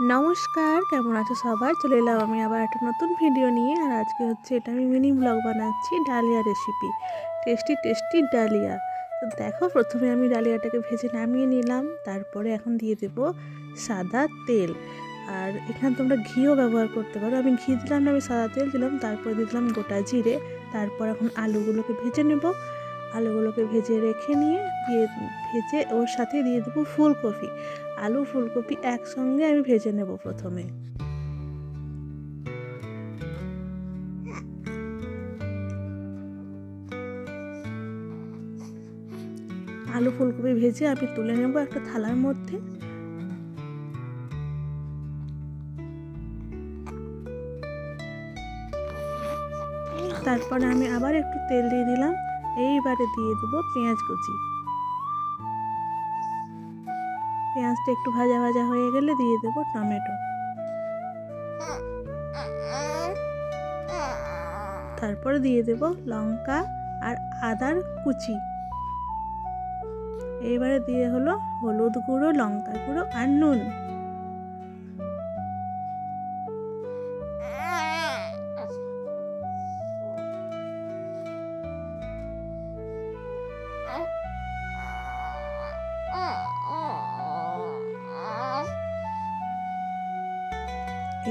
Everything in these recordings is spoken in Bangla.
নমস্কার, কেমন আছো সবাই? চলে এলাম আমি আবার একটা নতুন ভিডিও নিয়ে। আর আজকে হচ্ছে এটা আমি মিনি ব্লগ বানাচ্ছি dahlia recipe, tasty tasty dahlia. তো দেখো, প্রথমে আমি ডালিয়াটাকে ভেজে নামিয়ে নিলাম। তারপরে এখন দিয়ে দেব সাদা তেল, আর এখানে তোমরা ঘিও ব্যবহার করতে পারো। আমি ঘি দিলাম না, আমি সাদা তেল দিলাম। তারপরে দিয়ে দিলাম গোটা জিরে। তারপর এখন আলুগুলোকে ভেজে নেব। আলুগুলোকে ভেজে রেখে নিয়ে ভেজে ওর সাথে দিয়ে দেবো ফুলকপি। আলু ফুলকপি একসঙ্গে আমি ভেজে নেব প্রথমে। আলু ফুলকপি ভেজে আমি তুলে নেব একটা থালার মধ্যে। তারপরে আমি আবার একটু তেল দিয়ে দিলাম। এইবারে দিয়ে দেবো পেঁয়াজ কুচি। পেঁয়াজটা একটু ভাজা ভাজা হয়ে গেলে দিয়ে দেবো টমেটো। তারপরে দিয়ে দেব লঙ্কা আর আদার কুচি। এইবারে দিয়ে হলো হলুদ গুঁড়ো, লঙ্কা গুঁড়ো আর নুন।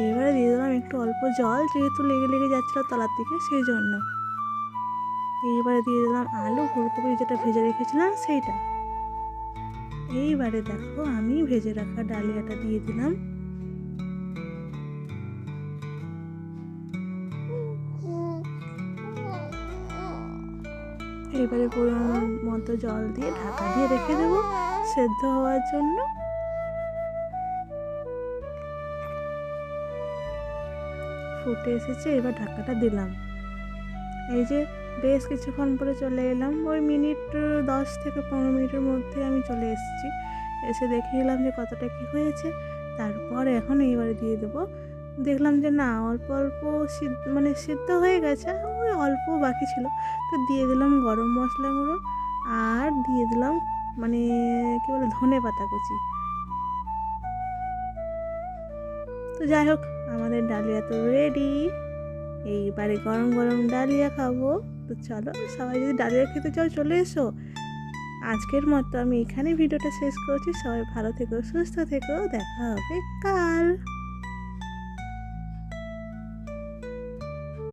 এবারে দিয়ে দিলাম একটু অল্প জল, যেহেতু লেগে লেগে যাচ্ছিলো তলার দিকে, সেই জন্য। এইবারে দিয়ে দিলাম আলু ফুলকপি যেটা ভেজে রেখেছিলাম সেইটা। এইবারে দেখো, আমি ভেজে রাখা ডালিয়াটা দিয়ে দিলাম। এইবারে পরিমাণ মতো জল দিয়ে ঢাকা দিয়ে রেখে দেবো সেদ্ধ হওয়ার জন্য। ফুটে এসেছে, এবার ঢাকাটা দিলাম। এই যে বেশ কিছুক্ষণ পরে চলে এলাম, ওই 10 থেকে 15 মিনিটের মধ্যে আমি চলে এসেছি। এসে দেখে নিলাম যে কতটা কি হয়েছে। তারপর এখন এইবারে দিয়ে দেবো। দেখলাম যে না, অল্প অল্প সিদ্ধ হয়ে গেছে, ওই অল্প বাকি ছিল। তো দিয়ে দিলাম গরম মশলা গুঁড়ো, আর দিয়ে দিলাম কী বলে ধনে পাতা কুচি। তো যাই হোক, আমাদের ডালিয়া তো রেডি। এইবারে গরম গরম ডালিয়া খাবো। তো চলো, সবাই যদি ডালিয়া খেতে চাও চলে এসো। আজকের মতো আমি এখানে ভিডিওটা শেষ করছি। সবাই ভালো থেকো, সুস্থ থেকো, দেখা হবে কাল।